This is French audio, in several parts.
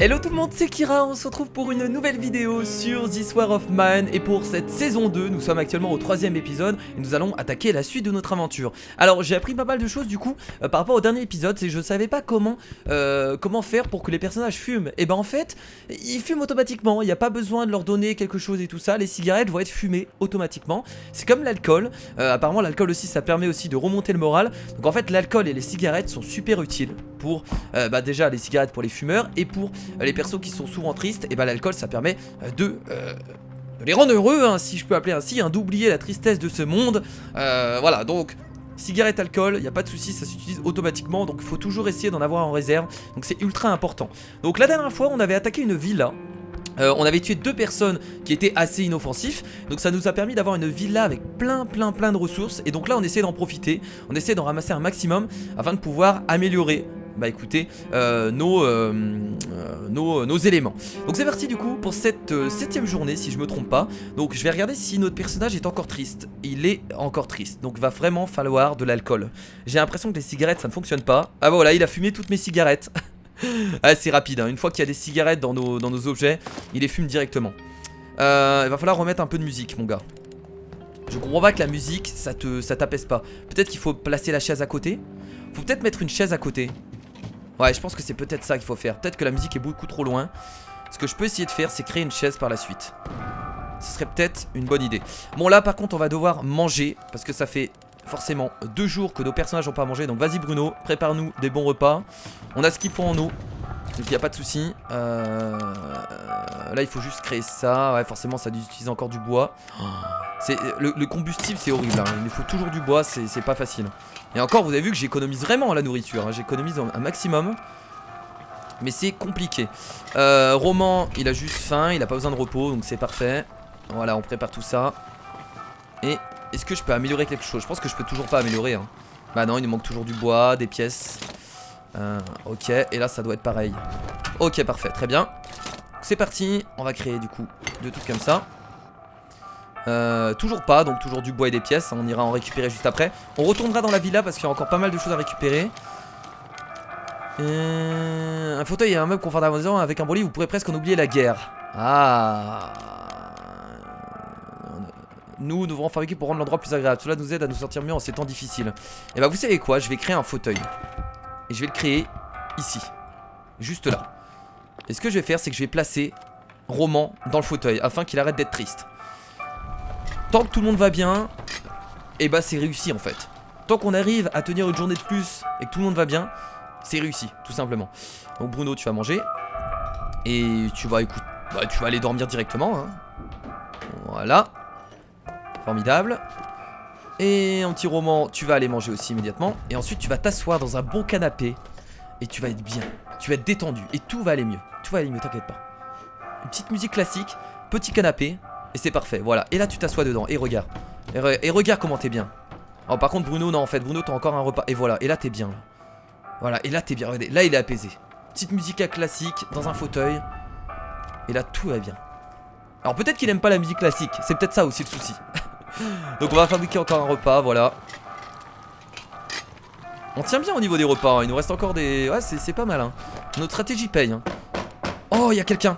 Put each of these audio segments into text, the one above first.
Hello tout le monde, c'est Kira, on se retrouve pour une nouvelle vidéo sur This War of Mine. Et pour cette saison 2, nous sommes actuellement au 3ème épisode et nous allons attaquer la suite de notre aventure. Alors j'ai appris pas mal de choses du coup par rapport au dernier épisode, c'est que je savais pas comment faire pour que les personnages fument. Et ben en fait, ils fument automatiquement, il n'y a pas besoin de leur donner quelque chose et tout ça, les cigarettes vont être fumées automatiquement. C'est comme l'alcool, apparemment l'alcool aussi ça permet aussi de remonter le moral. Donc en fait l'alcool et les cigarettes sont super utiles pour déjà les cigarettes pour les fumeurs et pour les persos qui sont souvent tristes. Et l'alcool ça permet de les rendre heureux, hein, si je peux appeler ainsi, hein, d'oublier la tristesse de ce monde. Voilà, donc cigarette, alcool, il n'y a pas de souci, ça s'utilise automatiquement. Donc il faut toujours essayer d'en avoir en réserve. Donc c'est ultra important. Donc la dernière fois on avait attaqué une villa. On avait tué 2 personnes qui étaient assez inoffensifs. Donc ça nous a permis d'avoir une villa avec plein de ressources. Et donc là on essaie d'en profiter, on essaie d'en ramasser un maximum afin de pouvoir améliorer écoutez, nos éléments. Donc c'est parti du coup pour cette 7ème journée si je me trompe pas. Donc je vais regarder si notre personnage est encore triste. Il est encore triste, donc va vraiment falloir de l'alcool. J'ai l'impression que les cigarettes ça ne fonctionne pas. Ah voilà, il a fumé toutes mes cigarettes. Ah, c'est rapide, hein. Une fois qu'il y a des cigarettes dans nos objets, il les fume directement. Il va falloir remettre un peu de musique mon gars. Je comprends pas que la musique ça t'apaise pas. Peut-être qu'il faut placer la chaise à côté. Faut peut-être mettre une chaise à côté. Ouais, je pense que c'est peut-être ça qu'il faut faire. Peut-être que la musique est beaucoup trop loin. Ce que je peux essayer de faire, c'est créer une chaise par la suite. Ce serait peut-être une bonne idée. Bon, là, par contre, on va devoir manger. Parce que ça fait forcément 2 jours que nos personnages n'ont pas mangé. Donc, vas-y, Bruno, prépare-nous des bons repas. On a ce qu'il faut en eau. Donc, il n'y a pas de souci. Là, il faut juste créer ça. Ouais, forcément, ça utilise encore du bois. Le combustible, c'est horrible. Hein. Il nous faut toujours du bois. C'est pas facile. Et encore, vous avez vu que j'économise vraiment la nourriture, hein. J'économise un maximum. Mais c'est compliqué. Roman, il a juste faim, il a pas besoin de repos, donc c'est parfait. Voilà, on prépare tout ça. Et est-ce que je peux améliorer quelque chose? Je pense que je peux toujours pas améliorer, hein. Bah non, il nous manque toujours du bois, des pièces. Ok, et là ça doit être pareil. Ok, parfait, très bien. C'est parti, on va créer du coup 2 trucs comme ça. Toujours pas, donc toujours du bois et des pièces. On ira en récupérer juste après. On retournera dans la villa parce qu'il y a encore pas mal de choses à récupérer. Un fauteuil et un meuble confortablement avec un beau lit. Vous pourrez presque en oublier la guerre. Ah. Nous devrons fabriquer pour rendre l'endroit plus agréable. Cela nous aide à nous sentir mieux en ces temps difficiles. Et bah vous savez quoi, je vais créer un fauteuil. Et je vais le créer ici. Juste là. Et ce que je vais faire, c'est que je vais placer Roman dans le fauteuil afin qu'il arrête d'être triste. Tant que tout le monde va bien, et bah c'est réussi en fait. Tant qu'on arrive à tenir une journée de plus et que tout le monde va bien, c'est réussi, tout simplement. Donc Bruno, tu vas manger. Et tu vas tu vas aller dormir directement, hein. Voilà. Formidable. Et un petit Roman, tu vas aller manger aussi immédiatement. Et ensuite tu vas t'asseoir dans un bon canapé. Et tu vas être bien, tu vas être détendu. Et tout va aller mieux, t'inquiète pas. Une petite musique classique, petit canapé. Et c'est parfait, voilà. Et là tu t'assois dedans, et regarde. Et regarde comment t'es bien. Alors par contre Bruno, non en fait, Bruno t'as encore un repas. Et voilà, et là t'es bien là. Voilà, et là t'es bien, regardez, là il est apaisé. Petite musique classique, dans un fauteuil. Et là tout va bien. Alors peut-être qu'il aime pas la musique classique, c'est peut-être ça aussi le souci. Donc on va fabriquer encore un repas, voilà. On tient bien au niveau des repas, hein. Il nous reste encore des... Ouais c'est pas mal, hein. Notre stratégie paye, hein. Oh, il y a quelqu'un.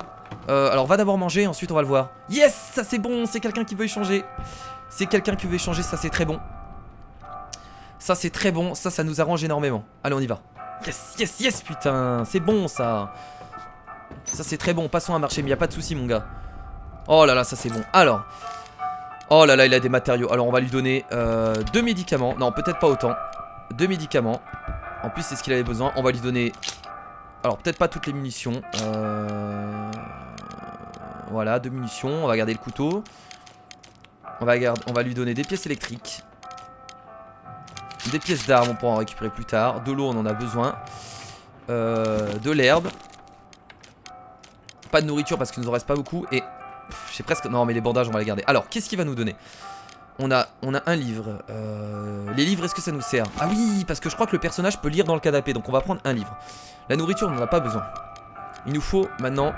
Alors va d'abord manger, ensuite on va le voir. Yes, ça c'est bon, c'est quelqu'un qui veut échanger. C'est quelqu'un qui veut échanger, ça c'est très bon. Ça c'est très bon, ça nous arrange énormément. Allez on y va. Yes, putain, c'est bon ça. Ça c'est très bon, passons à marcher, mais y a pas de souci mon gars. Oh là là, ça c'est bon. Alors, oh là là, il a des matériaux. Alors on va lui donner 2 médicaments. Non, peut-être pas autant. 2 médicaments. En plus c'est ce qu'il avait besoin. On va lui donner... Alors peut-être pas toutes les munitions. Voilà, 2 munitions. On va garder le couteau. On va lui donner des pièces électriques. Des pièces d'armes, on pourra en récupérer plus tard. De l'eau, on en a besoin. De l'herbe. Pas de nourriture parce qu'il nous en reste pas beaucoup. Et j'ai presque... Non mais les bandages on va les garder. Alors qu'est-ce qu'il va nous donner? On a un livre. Les livres, est-ce que ça nous sert? Ah oui, parce que je crois que le personnage peut lire dans le canapé. Donc on va prendre un livre. La nourriture on n'en a pas besoin. Il nous faut maintenant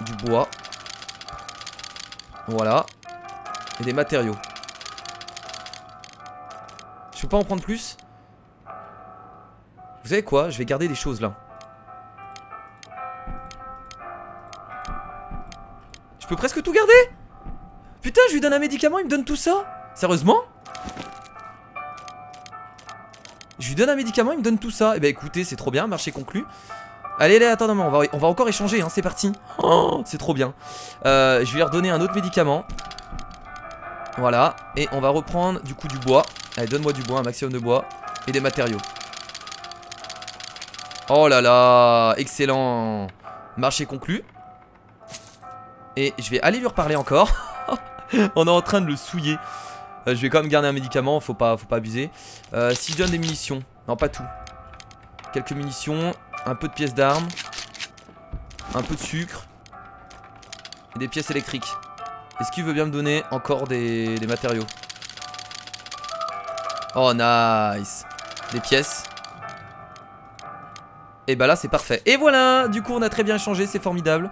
du bois. Voilà. Et des matériaux. Je peux pas en prendre plus? Vous savez quoi? Je vais garder des choses là. peux presque tout garder. Putain, je lui donne un médicament, il me donne tout ça. Sérieusement? Je lui donne un médicament, il me donne tout ça. Eh ben écoutez, c'est trop bien, marché conclu. Allez, allez, attends, non, on va encore échanger, hein, c'est parti. Oh, c'est trop bien. Je vais lui redonner un autre médicament. Voilà, et on va reprendre du coup du bois. Allez, donne-moi du bois, un maximum de bois. Et des matériaux. Oh là là, excellent. Marché conclu. Et je vais aller lui reparler encore. On est en train de le souiller. Je vais quand même garder un médicament, faut pas abuser. Si je donne des munitions, non pas tout. Quelques munitions, un peu de pièces d'armes, un peu de sucre et des pièces électriques. Est-ce qu'il veut bien me donner encore des matériaux? Oh nice. Des pièces. Et bah là c'est parfait. Et voilà, du coup on a très bien échangé, c'est formidable.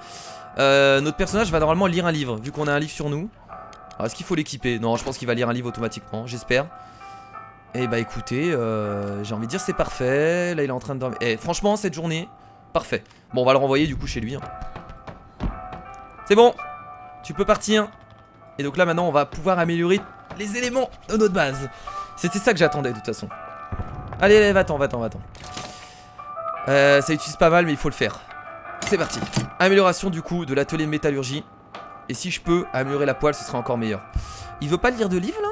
Notre personnage va normalement lire un livre, vu qu'on a un livre sur nous. Alors est-ce qu'il faut l'équiper? Non, je pense qu'il va lire un livre automatiquement, j'espère. Et bah écoutez, j'ai envie de dire c'est parfait. Là il est en train de dormir. Et franchement cette journée, parfait. Bon on va le renvoyer du coup chez lui, hein. C'est bon, tu peux partir. Et donc là maintenant on va pouvoir améliorer les éléments de notre base. C'était ça que j'attendais de toute façon. Allez, allez, va-t'en, va-t'en, va-t'en. Ça utilise pas mal mais il faut le faire. C'est parti. Amélioration du coup de l'atelier de métallurgie. Et si je peux améliorer la poêle, ce sera encore meilleur. Il veut pas lire de livre là?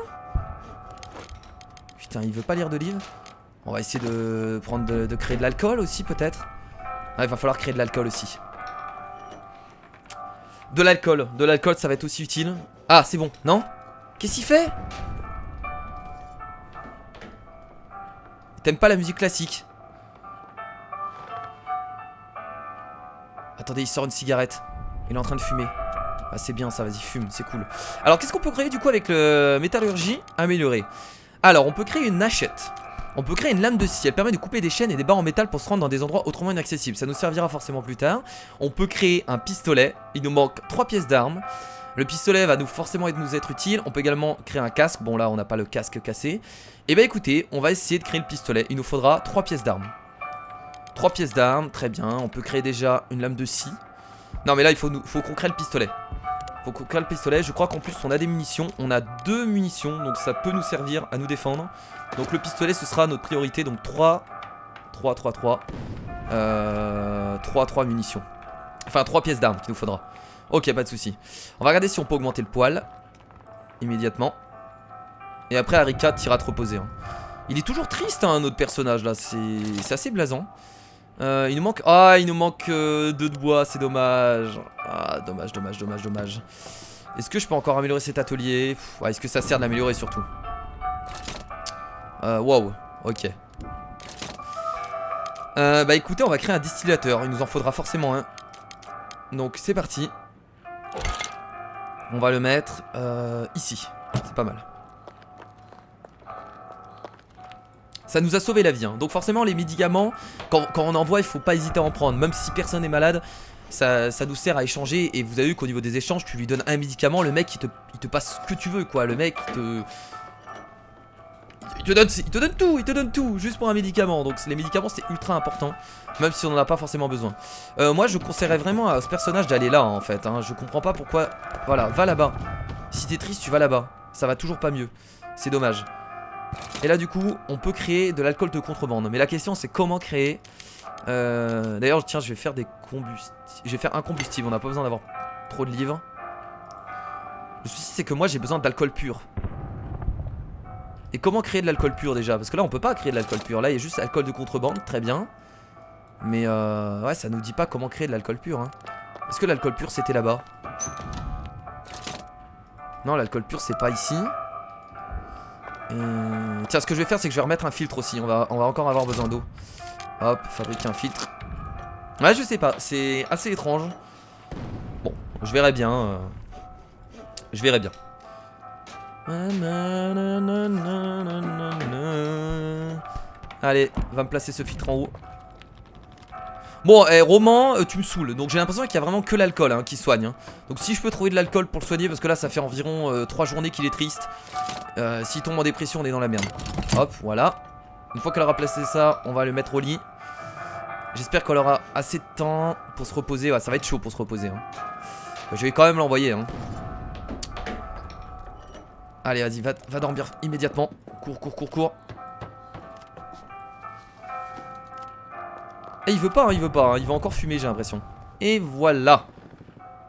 Putain, il veut pas lire de livre. On va essayer de prendre de créer de l'alcool aussi peut-être. Ah, il va falloir créer de l'alcool aussi. De l'alcool ça va être aussi utile. Ah c'est bon, non? Qu'est-ce qu'il fait? T'aimes pas la musique classique? Attendez, il sort une cigarette. Il est en train de fumer. Ah c'est bien ça, vas-y fume, c'est cool. Alors qu'est-ce qu'on peut créer du coup avec le métallurgie améliorée? Alors on peut créer une hachette. On peut créer une lame de scie, elle permet de couper des chaînes et des barres en métal pour se rendre dans des endroits autrement inaccessibles. Ça nous servira forcément plus tard. On peut créer un pistolet, il nous manque 3 pièces d'armes. Le pistolet va forcément nous être utile. On peut également créer un casque, bon là on n'a pas le casque cassé. Et bah écoutez, on va essayer de créer le pistolet, il nous faudra 3 pièces d'armes. 3 pièces d'armes, très bien, on peut créer déjà une lame de scie. Non mais là il faut qu'on crée le pistolet. Faut qu'on crée le pistolet, je crois qu'en plus on a des munitions. On a 2 munitions, donc ça peut nous servir à nous défendre. Donc le pistolet ce sera notre priorité, donc 3 munitions. Enfin 3 pièces d'armes qu'il nous faudra. Ok, pas de souci. On va regarder si on peut augmenter le poil immédiatement. Et après Arika t'ira te reposer, hein. Il est toujours triste hein, notre personnage là, c'est assez blasant. Il nous manque... Ah, il nous manque 2 de bois, c'est dommage. Ah, dommage. Est-ce que je peux encore améliorer cet atelier? Ouais, est-ce que ça sert de l'améliorer surtout? Wow, ok. Bah écoutez, on va créer un distillateur. Il nous en faudra forcément un. Donc c'est parti. On va le mettre ici. C'est pas mal. Ça nous a sauvé la vie, hein. Donc forcément les médicaments, quand on en voit, il faut pas hésiter à en prendre. Même si personne n'est malade, ça nous sert à échanger. Et vous avez vu qu'au niveau des échanges, tu lui donnes un médicament, le mec il te passe ce que tu veux quoi. Le mec il te donne tout juste pour un médicament. Donc les médicaments c'est ultra important, même si on n'en a pas forcément besoin. Moi je conseillerais vraiment à ce personnage d'aller là en fait, hein. Je comprends pas pourquoi. Voilà, va là-bas. Si t'es triste tu vas là-bas. Ça va toujours pas mieux. C'est dommage. Et là du coup on peut créer de l'alcool de contrebande. Mais la question c'est comment créer. D'ailleurs tiens, je vais faire des combustibles. Je vais faire un combustible, on n'a pas besoin d'avoir trop de livres. Le souci c'est que moi j'ai besoin d'alcool pur. Et comment créer de l'alcool pur déjà? Parce que là on peut pas créer de l'alcool pur. Là il y a juste alcool de contrebande, très bien. Mais ouais, ça nous dit pas comment créer de l'alcool pur, hein. Est-ce que l'alcool pur c'était là-bas? Non, l'alcool pur c'est pas ici. Tiens, ce que je vais faire c'est que je vais remettre un filtre aussi. On va encore avoir besoin d'eau. Hop, fabriquer un filtre. Ouais, je sais pas, c'est assez étrange. Bon, je verrai bien. Je verrai bien. Allez, va me placer ce filtre en haut. Bon, Roman, tu me saoules. Donc j'ai l'impression qu'il y a vraiment que l'alcool hein, qui soigne, hein. Donc si je peux trouver de l'alcool pour le soigner, parce que là ça fait environ 3 journées qu'il est triste. S'il tombe en dépression, on est dans la merde. Hop, voilà. Une fois qu'elle aura placé ça, on va le mettre au lit. J'espère qu'elle aura assez de temps pour se reposer. Ouais, ça va être chaud pour se reposer, hein. Je vais quand même l'envoyer hein. Allez vas-y, va dormir immédiatement. Cours. Et il veut pas, il va encore fumer j'ai l'impression. Et voilà.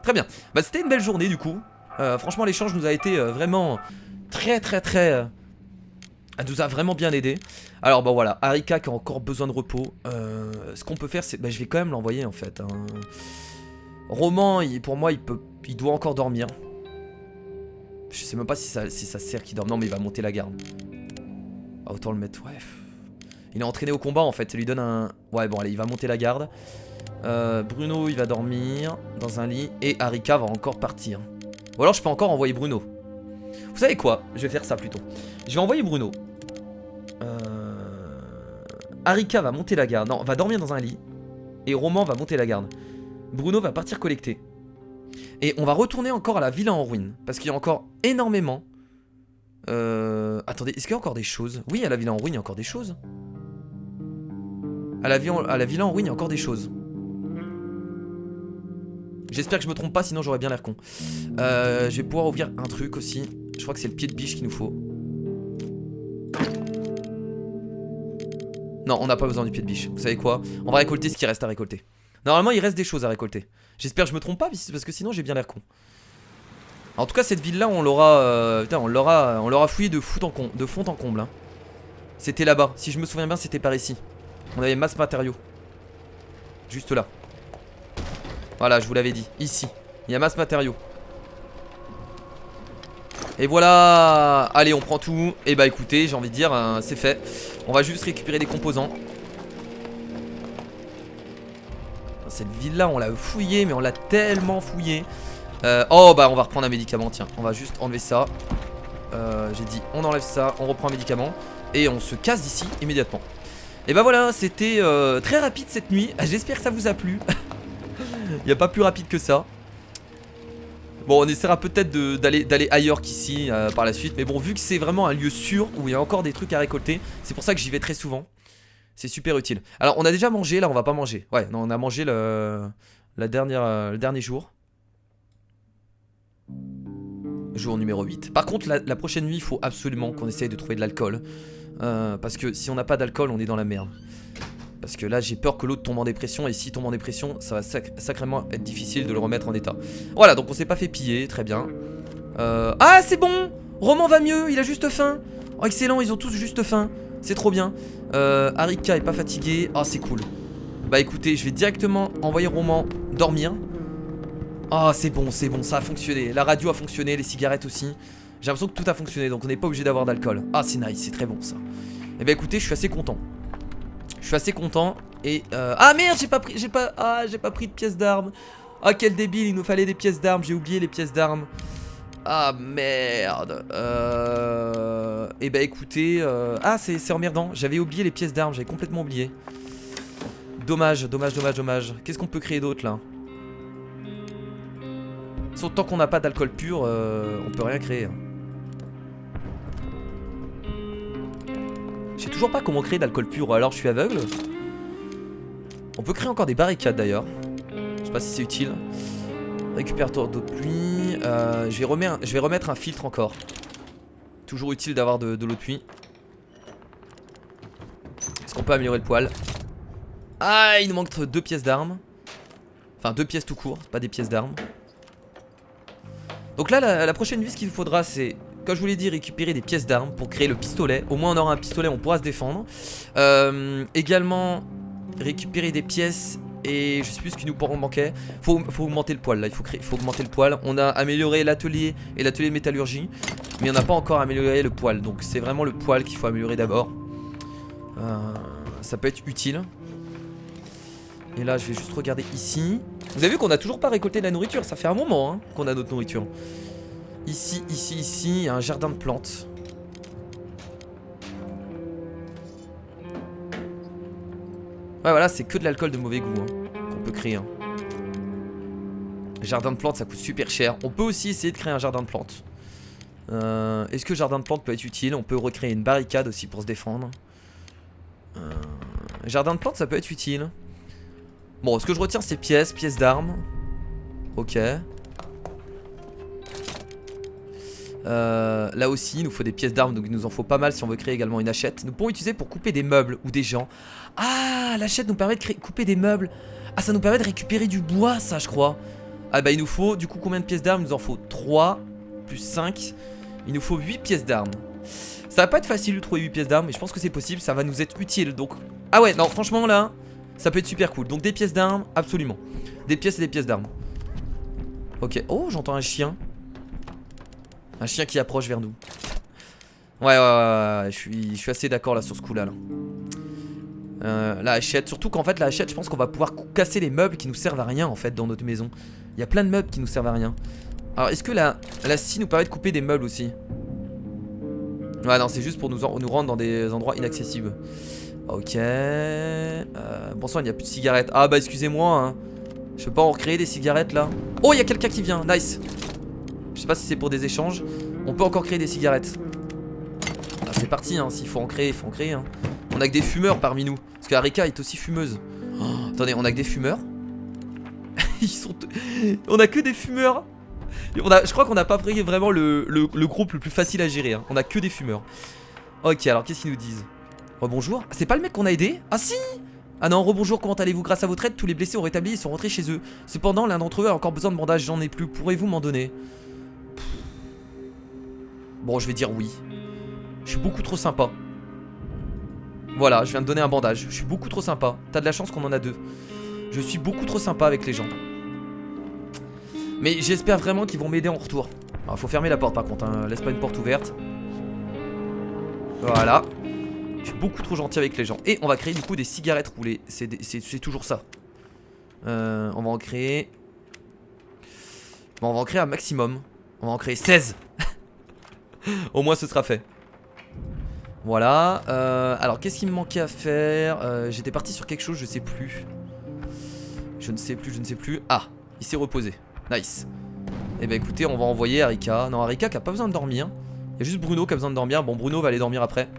Très bien, bah c'était une belle journée du coup. Franchement l'échange nous a été vraiment très elle nous a vraiment bien aidé. Alors bah voilà, Arika qui a encore besoin de repos. Ce qu'on peut faire c'est, bah je vais quand même l'envoyer en fait hein. Roman pour moi il doit encore dormir. Je sais même pas si ça sert qu'il dorme. Non mais il va monter la garde. Ah, autant le mettre, ouais. Il est entraîné au combat en fait, ça lui donne un... Ouais bon allez, il va monter la garde. Bruno il va dormir dans un lit. Et Arika va encore partir. Ou alors je peux encore envoyer Bruno. Vous savez quoi? Je vais faire ça plutôt. Je vais envoyer Bruno. Arika va monter la garde. Non, va dormir dans un lit. Et Roman va monter la garde. Bruno va partir collecter. Et on va retourner encore à la villa en ruine. Parce qu'il y a encore énormément. Attendez, est-ce qu'il y a encore des choses? Oui, à la villa en ruine, il y a encore des choses. À la villa en ruine, il y a encore des choses. J'espère que je me trompe pas, sinon j'aurais bien l'air con. Je vais pouvoir ouvrir un truc aussi. Je crois que c'est le pied de biche qu'il nous faut. Non, on n'a pas besoin du pied de biche. Vous savez quoi? On va récolter ce qui reste à récolter. Normalement, il reste des choses à récolter. J'espère que je me trompe pas, parce que sinon j'ai bien l'air con. En tout cas, cette ville-là, on l'aura fouillée de fond en comble. Hein. C'était là-bas. Si je me souviens bien, c'était par ici. On avait masse matériaux. Juste là. Voilà, je vous l'avais dit. Ici. Il y a masse matériaux. Et voilà. Allez, on prend tout. Et bah écoutez, j'ai envie de dire, c'est fait. On va juste récupérer des composants. Cette ville-là, on l'a fouillée, mais on l'a tellement fouillée. Oh bah on va reprendre un médicament, tiens. On va juste enlever ça. J'ai dit on enlève ça, on reprend un médicament. Et on se casse d'ici immédiatement. Et bah voilà, c'était très rapide cette nuit. J'espère que ça vous a plu. Il n'y a pas plus rapide que ça. Bon, on essaiera peut-être d'aller ailleurs qu'ici par la suite. Mais bon, vu que c'est vraiment un lieu sûr où il y a encore des trucs à récolter, c'est pour ça que j'y vais très souvent. C'est super utile. Alors on a déjà mangé, là on va pas manger. Ouais, non, on a mangé le dernier jour. Jour numéro 8. Par contre la prochaine nuit il faut absolument qu'on essaye de trouver de l'alcool. Parce que si on n'a pas d'alcool on est dans la merde. Parce que là j'ai peur que l'autre tombe en dépression. Et s'il tombe en dépression ça va sacrément être difficile de le remettre en état. Voilà, donc on s'est pas fait piller, très bien. Ah c'est bon, Roman va mieux, il a juste faim. Oh excellent, ils ont tous juste faim. C'est trop bien. Arika est pas fatigué. Ah c'est cool. Bah écoutez, je vais directement envoyer Roman dormir. Ah c'est bon, ça a fonctionné. La radio a fonctionné, les cigarettes aussi. J'ai l'impression que tout a fonctionné, donc on n'est pas obligé d'avoir d'alcool. Ah c'est nice, c'est très bon ça. Et bah écoutez, je suis assez content. Et ah merde, j'ai pas pris de pièces d'armes. Ah quel débile, il nous fallait des pièces d'armes. J'ai oublié les pièces d'armes. Ah merde. Et bah écoutez, ah c'est emmerdant. J'avais oublié les pièces d'armes, j'avais complètement oublié. Dommage. Qu'est-ce qu'on peut créer d'autre là? Sauf tant qu'on n'a pas d'alcool pur, on peut rien créer. Je sais toujours pas comment créer d'alcool pur, alors je suis aveugle. On peut créer encore des barricades d'ailleurs. Je sais pas si c'est utile. Récupérateur d'eau de pluie. Je vais remettre un filtre encore. Toujours utile d'avoir de l'eau de pluie. Est-ce qu'on peut améliorer le poil? Ah, il nous manque 2 pièces d'armes. Enfin 2 pièces tout court, pas des pièces d'armes. Donc là la prochaine nuit ce qu'il nous faudra c'est, comme je vous l'ai dit, récupérer des pièces d'armes pour créer le pistolet. Au moins on aura un pistolet, on pourra se défendre. Également récupérer des pièces. Et je sais plus ce qui nous manquait. Faut augmenter le poil là, il faut augmenter le poil. On a amélioré l'atelier et l'atelier métallurgie, mais on n'a pas encore amélioré le poil. Donc c'est vraiment le poil qu'il faut améliorer d'abord. Ça peut être utile. Et là je vais juste regarder ici. Vous avez vu qu'on a toujours pas récolté de la nourriture. Ça fait un moment hein, qu'on a notre nourriture. Ici, il y a un jardin de plantes. Ouais voilà, c'est que de l'alcool de mauvais goût hein, qu'on peut créer hein. Jardin de plantes ça coûte super cher. On peut aussi essayer de créer un jardin de plantes. Est-ce que jardin de plantes peut être utile? On peut recréer une barricade aussi pour se défendre. Jardin de plantes ça peut être utile. Bon, ce que je retiens c'est pièces d'armes. Ok. Là aussi il nous faut des pièces d'armes, donc il nous en faut pas mal si on veut créer également une hachette. Nous pouvons utiliser pour couper des meubles ou des gens. Ah, l'hachette nous permet de couper des meubles. Ah, ça nous permet de récupérer du bois, ça je crois. Ah bah il nous faut du coup combien de pièces d'armes? Il nous en faut 3 plus 5. Il nous faut 8 pièces d'armes. Ça va pas être facile de trouver 8 pièces d'armes, mais je pense que c'est possible, ça va nous être utile. Donc ah ouais, non franchement là ça peut être super cool. Donc des pièces d'armes, absolument. Des pièces et des pièces d'armes. Ok, oh j'entends un chien. Un chien qui approche vers nous. Ouais, je suis assez d'accord là sur ce coup là. La hachette, surtout qu'en fait la hachette, je pense qu'on va pouvoir casser les meubles qui nous servent à rien en fait dans notre maison. Il y a plein de meubles qui nous servent à rien. Alors est-ce que la scie nous permet de couper des meubles aussi? Ouais non, c'est juste pour nous rendre dans des endroits inaccessibles. Ok. Bon sang, il n'y a plus de cigarettes. Ah bah excusez-moi hein. Je peux pas en recréer des cigarettes là? Oh, il y a quelqu'un qui vient, nice. Je sais pas si c'est pour des échanges. On peut encore créer des cigarettes. Ah, c'est parti hein, s'il faut en créer, il faut en créer hein. On a que des fumeurs parmi nous. Parce que Arika est aussi fumeuse. Oh, attendez, on a que des fumeurs. Ils sont... On a que des fumeurs. Je crois qu'on n'a pas pris vraiment le groupe le plus facile à gérer hein. On a que des fumeurs. Ok, alors qu'est-ce qu'ils nous disent? Rebonjour. C'est pas le mec qu'on a aidé? Ah si. Ah non, rebonjour, comment allez-vous? Grâce à votre aide, tous les blessés ont rétabli et sont rentrés chez eux. Cependant, l'un d'entre eux a encore besoin de bandages, j'en ai plus. Pourrez-vous m'en donner? Bon, je vais dire oui. Je suis beaucoup trop sympa. Voilà, je viens de donner un bandage. Je suis beaucoup trop sympa. T'as de la chance qu'on en a 2. Je suis beaucoup trop sympa avec les gens. Mais j'espère vraiment qu'ils vont m'aider en retour. Alors, faut fermer la porte par contre, hein. Laisse pas une porte ouverte. Voilà. Je suis beaucoup trop gentil avec les gens. Et on va créer du coup des cigarettes roulées. C'est toujours ça. On va en créer... Bon, on va en créer un maximum. On va en créer 16. Au moins ce sera fait. Voilà. Alors qu'est-ce qu'il me manquait à faire? J'étais parti sur quelque chose, je sais plus. Je ne sais plus. Ah, il s'est reposé. Nice. Et bah écoutez, on va envoyer Arika. Non, Arika qui a pas besoin de dormir. Il y a juste Bruno qui a besoin de dormir. Bon, Bruno va aller dormir après.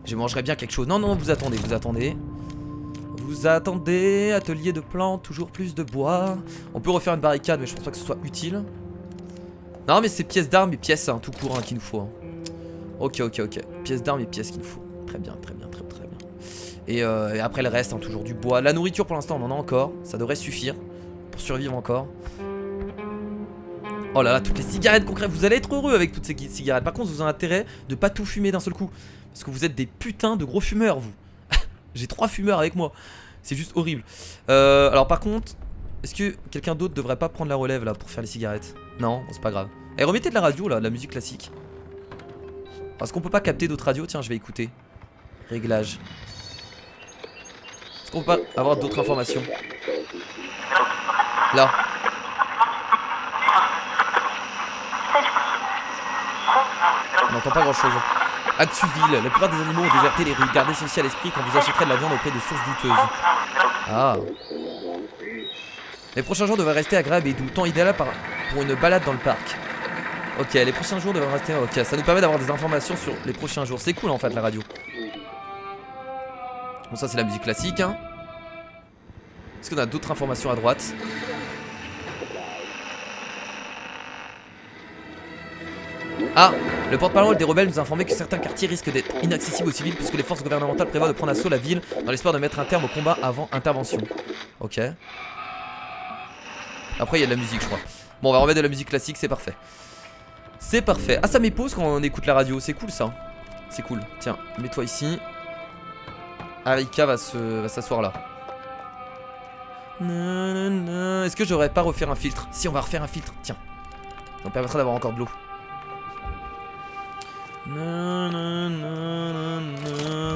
Je mangerai bien quelque chose. Non, non, vous attendez, vous attendez. Vous attendez, atelier de plantes, toujours plus de bois. On peut refaire une barricade, mais je pense pas que ce soit utile. Non, mais c'est pièces d'armes et pièces, hein, tout court, hein, qu'il nous faut. Hein. Ok. Pièces d'armes et pièces qu'il nous faut. Très bien, très bien. Et après le reste, hein, toujours du bois. La nourriture pour l'instant, on en a encore. Ça devrait suffire pour survivre encore. Oh là là, toutes les cigarettes qu'on crée. Vous allez être heureux avec toutes ces cigarettes. Par contre, vous avez intérêt de pas tout fumer d'un seul coup. Parce que vous êtes des putains de gros fumeurs, vous. J'ai 3 fumeurs avec moi. C'est juste horrible. Alors par contre, est-ce que quelqu'un d'autre devrait pas prendre la relève là pour faire les cigarettes? Non, bon, c'est pas grave. Et remettez de la radio là, de la musique classique. Est-ce qu'on peut pas capter d'autres radios? Tiens, je vais écouter. Réglage. Est-ce qu'on peut pas avoir d'autres informations? Là. On n'entend pas grand chose. Actuville, la plupart des animaux ont déserté les rues. Gardez ceci à l'esprit quand vous achèterez de la viande auprès de sources douteuses. Ah. Les prochains jours devraient rester agréables et doux. Temps idéal pour une balade dans le parc. Ok, les prochains jours devraient rester... Ok, ça nous permet d'avoir des informations sur les prochains jours. C'est cool en fait la radio. Bon, ça c'est la musique classique hein. Est-ce qu'on a d'autres informations à droite? Ah, le porte-parole des rebelles nous a informé que certains quartiers risquent d'être inaccessibles aux civils puisque les forces gouvernementales prévoient de prendre assaut la ville dans l'espoir de mettre un terme au combat avant intervention. Ok. Après il y a de la musique je crois. Bon, on va remettre de la musique classique, c'est parfait. C'est parfait. Ah, ça met pause quand on écoute la radio, c'est cool ça. C'est cool. Tiens, mets-toi ici. Arika va s'asseoir là. Est-ce que je devrais pas refaire un filtre? Si, on va refaire un filtre, tiens. Ça me permettra d'avoir encore de l'eau.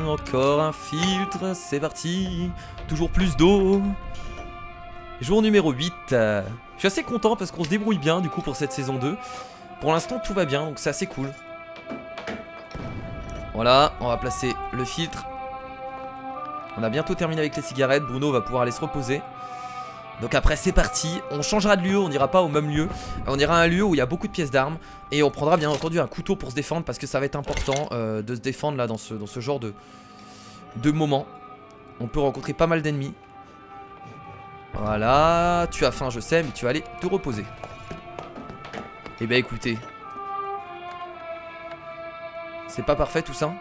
Encore un filtre, c'est parti. Toujours plus d'eau. Jour numéro 8. Je suis assez content parce qu'on se débrouille bien du coup pour cette saison 2. Pour l'instant tout va bien, donc c'est assez cool. Voilà, on va placer le filtre. On a bientôt terminé avec les cigarettes. Bruno va pouvoir aller se reposer. Donc après c'est parti, on changera de lieu, on n'ira pas au même lieu. On ira à un lieu où il y a beaucoup de pièces d'armes. Et on prendra bien entendu un couteau pour se défendre, parce que ça va être important de se défendre là dans ce genre de moment. On peut rencontrer pas mal d'ennemis. Voilà, tu as faim je sais, mais tu vas aller te reposer. Eh ben écoutez, c'est pas parfait tout ça.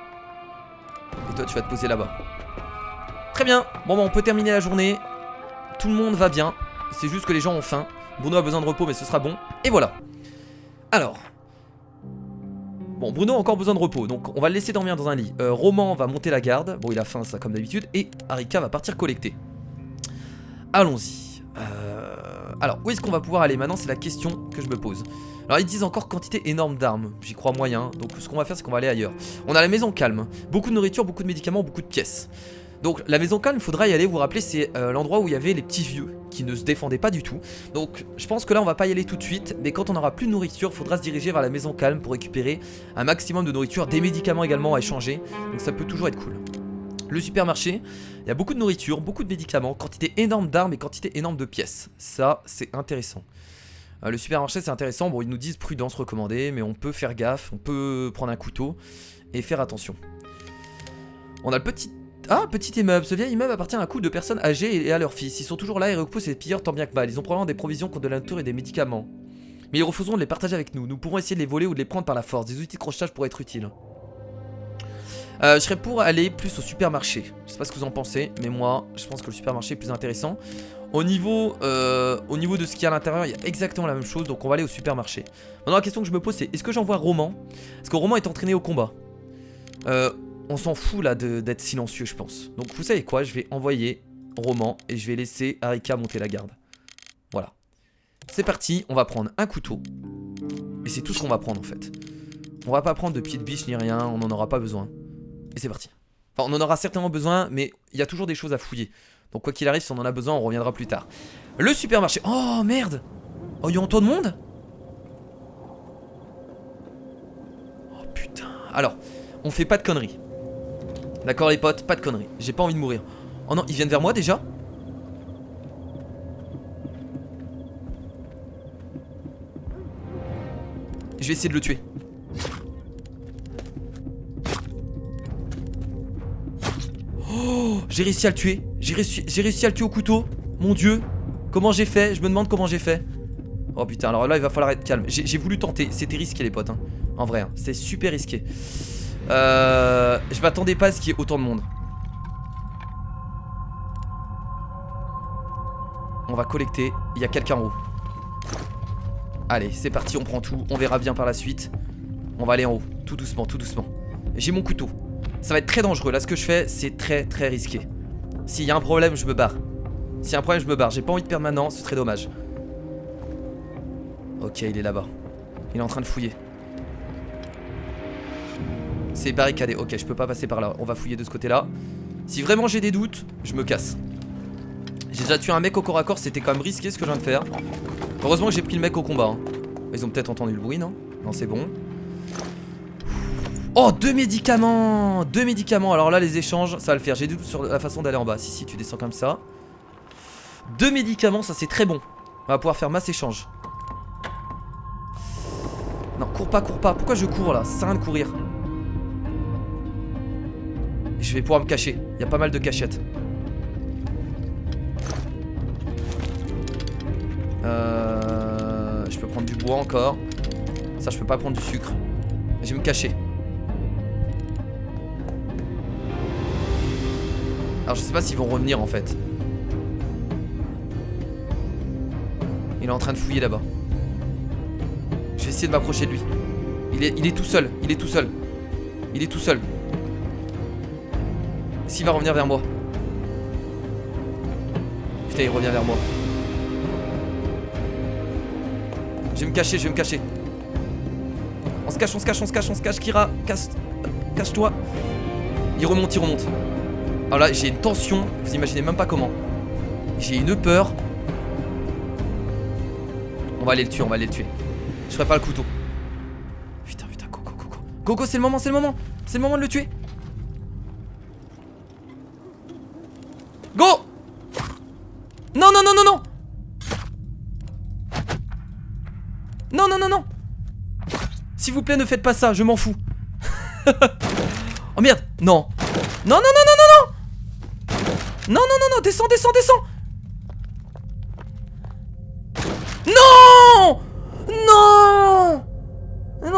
Et toi tu vas te poser là-bas. Très bien, bon bah on peut terminer la journée. Tout le monde va bien. C'est juste que les gens ont faim. Bruno a besoin de repos mais ce sera bon. Et voilà. Alors, bon, Bruno a encore besoin de repos, donc on va le laisser dormir dans un lit. Roman va monter la garde. Bon, il a faim, ça, comme d'habitude. Et Harika va partir collecter. Allons-y. Alors, où est-ce qu'on va pouvoir aller maintenant? C'est la question que je me pose. Alors, ils disent encore quantité énorme d'armes. J'y crois moyen. Donc, ce qu'on va faire, c'est qu'on va aller ailleurs. On a la maison calme. Beaucoup de nourriture, beaucoup de médicaments, beaucoup de pièces. Donc, la maison calme, il faudra y aller. Vous vous rappelez, c'est l'endroit où il y avait les petits vieux qui ne se défendaient pas du tout. Donc, je pense que là, on va pas y aller tout de suite. Mais quand on aura plus de nourriture, il faudra se diriger vers la maison calme pour récupérer un maximum de nourriture. Des médicaments également à échanger. Donc, ça peut toujours être cool. Le supermarché, il y a beaucoup de nourriture, beaucoup de médicaments, quantité énorme d'armes et quantité énorme de pièces. Ça, c'est intéressant. Le supermarché, c'est intéressant. Bon, ils nous disent prudence recommandée, mais on peut faire gaffe, on peut prendre un couteau et faire attention. On a le petit... Ah, petit immeuble. Ce vieil immeuble appartient à un couple de personnes âgées et à leurs fils. Ils sont toujours là et repoussent les pilleurs tant bien que mal. Ils ont probablement des provisions contre de la nourriture et des médicaments. Mais ils refusent de les partager avec nous. Nous pourrons essayer de les voler ou de les prendre par la force. Des outils de crochetage pourraient être utiles. Je serais pour aller plus au supermarché. Je sais pas ce que vous en pensez, mais moi, je pense que le supermarché est plus intéressant. Au niveau de ce qu'il y a à l'intérieur, il y a exactement la même chose, donc on va aller au supermarché. Maintenant, la question que je me pose, c'est est-ce que j'envoie Roman? Parce que Roman est entraîné au combat. On s'en fout là d'être silencieux, je pense. Donc vous savez quoi, je vais envoyer Roman et je vais laisser Harika monter la garde. Voilà. C'est parti, on va prendre un couteau. Et c'est tout ce qu'on va prendre en fait. On va pas prendre de pied de biche ni rien, on n'en aura pas besoin. Et c'est parti. Enfin, on en aura certainement besoin, mais il y a toujours des choses à fouiller. Donc quoi qu'il arrive, si on en a besoin, on reviendra plus tard. Le supermarché. Oh merde. Oh, il y a autant de monde? Oh putain. Alors, on fait pas de conneries. D'accord les potes, pas de conneries. J'ai pas envie de mourir. Oh non, ils viennent vers moi déjà? Je vais essayer de le tuer. Oh, j'ai réussi à le tuer. J'ai réussi à le tuer au couteau. Mon dieu. Comment j'ai fait? Je me demande comment j'ai fait. Oh putain, alors là il va falloir être calme. J'ai voulu tenter, c'était risqué les potes hein. En vrai, hein. C'est super risqué. Je m'attendais pas à ce qu'il y ait autant de monde. On va collecter. Il y a quelqu'un en haut. Allez, c'est parti, on prend tout. On verra bien par la suite. On va aller en haut, tout doucement, tout doucement. J'ai mon couteau. Ça va être très dangereux, là ce que je fais c'est très très risqué. S'il y a un problème je me barre. S'il y a un problème je me barre, j'ai pas envie de perdre maintenant, ce serait dommage. Ok, il est là-bas. Il est en train de fouiller. C'est barricadé, ok je peux pas passer par là. On va fouiller de ce côté là. Si vraiment j'ai des doutes, je me casse. J'ai déjà tué un mec au corps à corps, c'était quand même risqué ce que je viens de faire. Heureusement que j'ai pris le mec au combat hein. Ils ont peut-être entendu le bruit non? Non c'est bon. Oh, 2 médicaments! 2 médicaments, alors là les échanges, ça va le faire. J'ai des doutes sur la façon d'aller en bas. Si, tu descends comme ça. 2 médicaments, ça c'est très bon. On va pouvoir faire masse échange. Non, cours pas, cours pas. Pourquoi je cours là? Ça sert à rien de courir. Je vais pouvoir me cacher. Il y a pas mal de cachettes. Je peux prendre du bois encore. Ça, je peux pas prendre du sucre. Je vais me cacher. Alors je sais pas s'ils vont revenir en fait. Il est en train de fouiller là-bas. Je vais essayer de m'approcher de lui. Il est tout seul, il est tout seul. Il est tout seul. S'il va revenir vers moi. Putain, il revient vers moi. Je vais me cacher, je vais me cacher. On se cache, on se cache, on se cache, on se cache, Kira. Cache-toi. Il remonte, il remonte. Alors là, j'ai une tension, vous imaginez même pas comment. J'ai une peur. On va aller le tuer, on va aller le tuer. Je ferai pas le couteau. Putain, putain, Coco, Coco. Coco, c'est le moment, c'est le moment. C'est le moment de le tuer. Go! Non, non, non, non, non! Non, non, non, non! S'il vous plaît, ne faites pas ça, je m'en fous. Oh merde! Non! Non, non, non, non, non, non! Non, non, non, non, descends, descends, descends! Non! Non!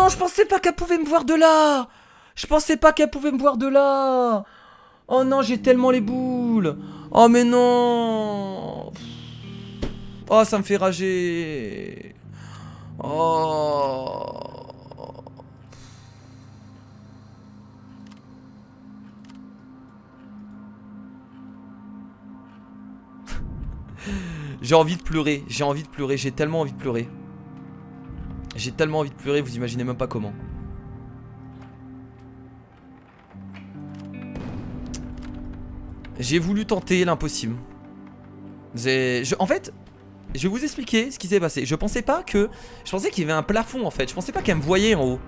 non, je pensais pas qu'elle pouvait me voir de là. Je pensais pas qu'elle pouvait me voir de là. Oh non, j'ai tellement les boules. Oh mais non. Oh, ça me fait rager. Oh. J'ai envie de pleurer, j'ai envie de pleurer, j'ai tellement envie de pleurer. J'ai tellement envie de pleurer, vous imaginez même pas comment. J'ai voulu tenter l'impossible. En fait, je vais vous expliquer ce qui s'est passé. Je pensais qu'il y avait un plafond en fait. Je pensais pas qu'elle me voyait en haut.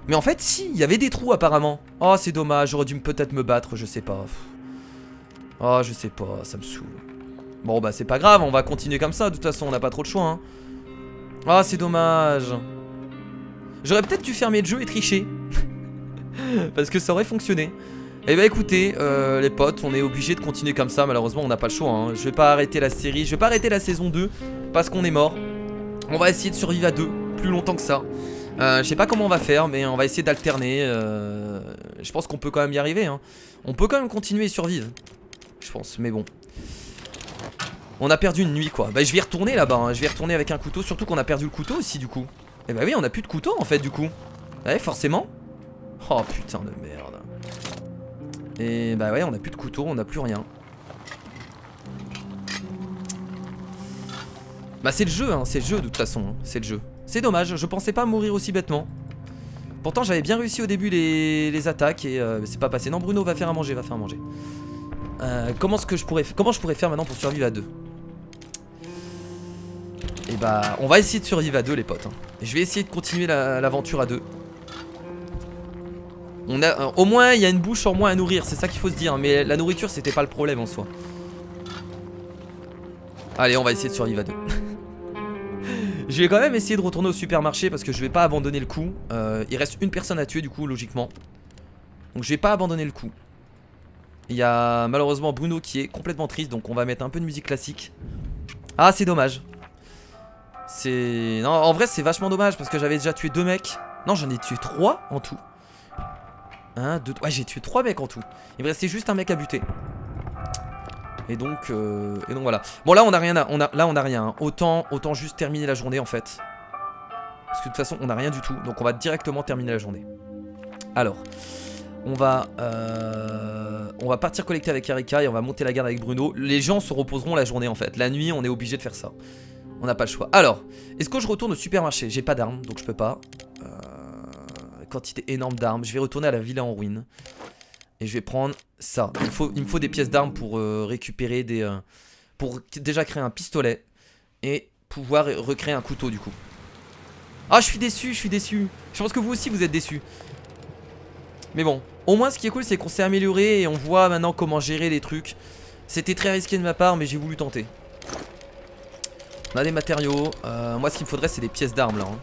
Mais en fait, si, il y avait des trous apparemment. Oh, c'est dommage, j'aurais dû peut-être me battre, je sais pas. Oh, je sais pas, ça me saoule. Bon, bah, c'est pas grave, on va continuer comme ça. De toute façon, on n'a pas trop de choix. Hein. Oh, c'est dommage. J'aurais peut-être dû fermer le jeu et tricher. Parce que ça aurait fonctionné. Eh bah écoutez les potes, on est obligé de continuer comme ça. Malheureusement on n'a pas le choix hein. Je vais pas arrêter la série, je vais pas arrêter la saison 2 parce qu'on est mort. On va essayer de survivre à 2 plus longtemps que ça. Je sais pas comment on va faire, mais on va essayer d'alterner. Je pense qu'on peut quand même y arriver hein. On peut quand même continuer et survivre, je pense, mais bon. On a perdu une nuit quoi. Bah je vais y retourner là-bas hein. Je vais y retourner avec un couteau. Surtout qu'on a perdu le couteau aussi du coup. Eh bah oui, on a plus de couteau en fait du coup. Ouais forcément. Oh putain de merde. Et bah ouais, on a plus de couteau, on a plus rien. Bah c'est le jeu, hein, c'est le jeu de toute façon, hein, c'est le jeu. C'est dommage, je pensais pas mourir aussi bêtement. Pourtant j'avais bien réussi au début les attaques et c'est pas passé. Non Bruno, va faire à manger, va faire à manger. Comment je pourrais faire maintenant pour survivre à 2? Et bah on va essayer de survivre à 2 les potes hein. Je vais essayer de continuer l'aventure à 2. Au moins il y a une bouche en moins à nourrir, c'est ça qu'il faut se dire. Mais la nourriture c'était pas le problème en soi. Allez on va essayer de survivre à 2. Je vais quand même essayer de retourner au supermarché parce que je vais pas abandonner le coup. Il reste une personne à tuer du coup logiquement. Donc je vais pas abandonner le coup. Il y a malheureusement Bruno qui est complètement triste. Donc on va mettre un peu de musique classique. Ah c'est dommage. Non en vrai c'est vachement dommage parce que j'avais déjà tué 2 mecs. Non j'en ai tué 3 en tout. 1, 2, ouais j'ai tué 3 mecs en tout. Il me restait juste un mec à buter. Et donc voilà. Bon là on a rien là on a rien hein. Autant juste terminer la journée en fait. Parce que de toute façon on a rien du tout. Donc on va directement terminer la journée. Alors on va partir collecter avec Erika et on va monter la garde avec Bruno. Les gens se reposeront la journée en fait. La nuit on est obligé de faire ça. On n'a pas le choix. Alors est-ce que je retourne au supermarché? J'ai pas d'armes donc je peux pas. Quantité énorme d'armes. Je vais retourner à la villa en ruine. Et je vais prendre ça. Il me faut des pièces d'armes pour récupérer des... pour déjà créer un pistolet. Et pouvoir recréer un couteau du coup. Ah je suis déçu, je suis déçu. Je pense que vous aussi vous êtes déçus. Mais bon, au moins ce qui est cool c'est qu'on s'est amélioré. Et on voit maintenant comment gérer les trucs. C'était très risqué de ma part mais j'ai voulu tenter. On a des matériaux. Moi ce qu'il me faudrait c'est des pièces d'armes là hein.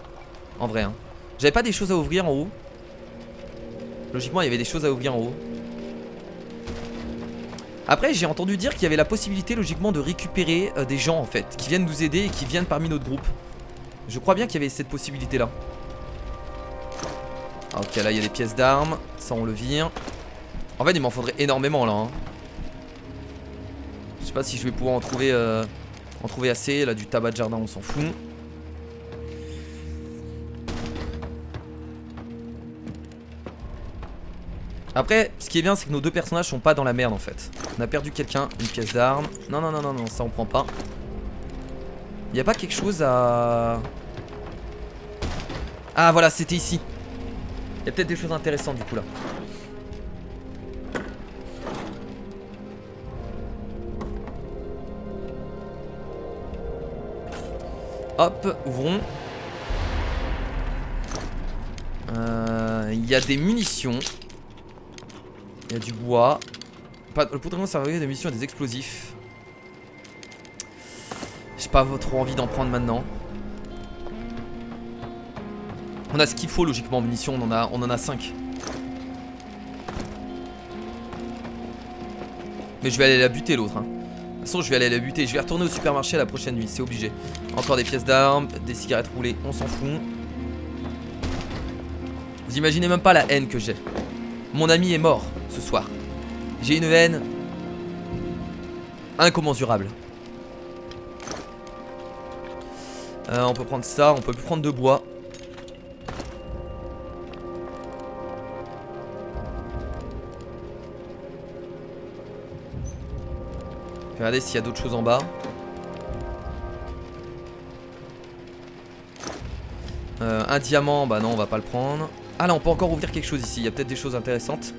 En vrai hein. J'avais pas des choses à ouvrir en haut. Logiquement il y avait des choses à ouvrir en haut. Après j'ai entendu dire qu'il y avait la possibilité logiquement de récupérer des gens en fait qui viennent nous aider et qui viennent parmi notre groupe. Je crois bien qu'il y avait cette possibilité là. Ok là il y a des pièces d'armes. Ça on le vire. En fait il m'en faudrait énormément là hein. Je sais pas si je vais pouvoir en trouver assez. Là du tabac de jardin on s'en fout. Après, ce qui est bien, c'est que nos deux personnages sont pas dans la merde en fait. On a perdu quelqu'un, une pièce d'arme. Non, non, non, non, non, ça on prend pas. Y a pas quelque chose à... Ah voilà, c'était ici. Y a peut-être des choses intéressantes du coup là. Hop, ouvrons. Il y a des munitions. Il y a du bois. Le poudre ça va des munitions et des explosifs. J'ai pas trop envie d'en prendre maintenant. On a ce qu'il faut logiquement en munitions, on en a 5. Mais je vais aller la buter l'autre hein. De toute façon je vais aller la buter. Je vais retourner au supermarché à la prochaine nuit, c'est obligé. Encore des pièces d'armes, des cigarettes roulées, on s'en fout. Vous imaginez même pas la haine que j'ai. Mon ami est mort ce soir. J'ai une haine incommensurable. On peut prendre ça, on peut plus prendre de bois. Regardez s'il y a d'autres choses en bas. Un diamant, bah non on va pas le prendre. Ah là on peut encore ouvrir quelque chose ici, il y a peut-être des choses intéressantes.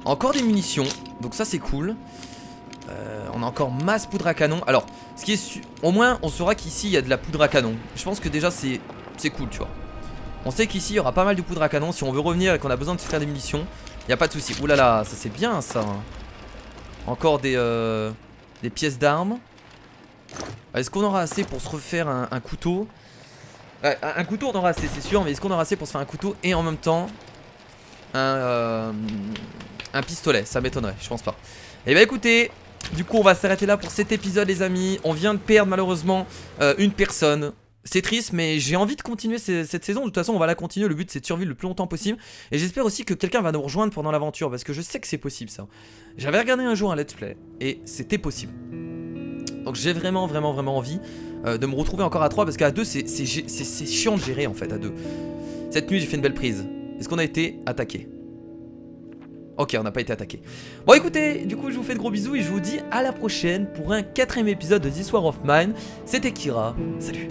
Encore des munitions, donc ça c'est cool. On a encore masse poudre à canon. Alors, ce qui est au moins on saura qu'ici il y a de la poudre à canon. Je pense que déjà c'est cool, tu vois. On sait qu'ici il y aura pas mal de poudre à canon. Si on veut revenir et qu'on a besoin de se faire des munitions, il n'y a pas de souci. Ouh là là, ça c'est bien ça. Encore des pièces d'armes. Est-ce qu'on aura assez pour se refaire un couteau? Un couteau on aura assez, c'est sûr. Mais est-ce qu'on aura assez pour se faire un couteau et en même temps un pistolet? Ça m'étonnerait, je pense pas. Et bah écoutez, du coup on va s'arrêter là pour cet épisode les amis. On vient de perdre malheureusement une personne. C'est triste mais j'ai envie de continuer cette saison. De toute façon on va la continuer, le but c'est de survivre le plus longtemps possible. Et j'espère aussi que quelqu'un va nous rejoindre pendant l'aventure. Parce que je sais que c'est possible ça. J'avais regardé un jour un let's play et c'était possible. Donc j'ai vraiment envie de me retrouver encore à 3. Parce qu'à 2 c'est chiant de gérer en fait à 2. Cette nuit j'ai fait une belle prise. Est-ce qu'on a été attaqué? Ok, on n'a pas été attaqué. Bon écoutez, du coup je vous fais de gros bisous et je vous dis à la prochaine pour un 4ème épisode de This War of Mine. C'était Kira, salut.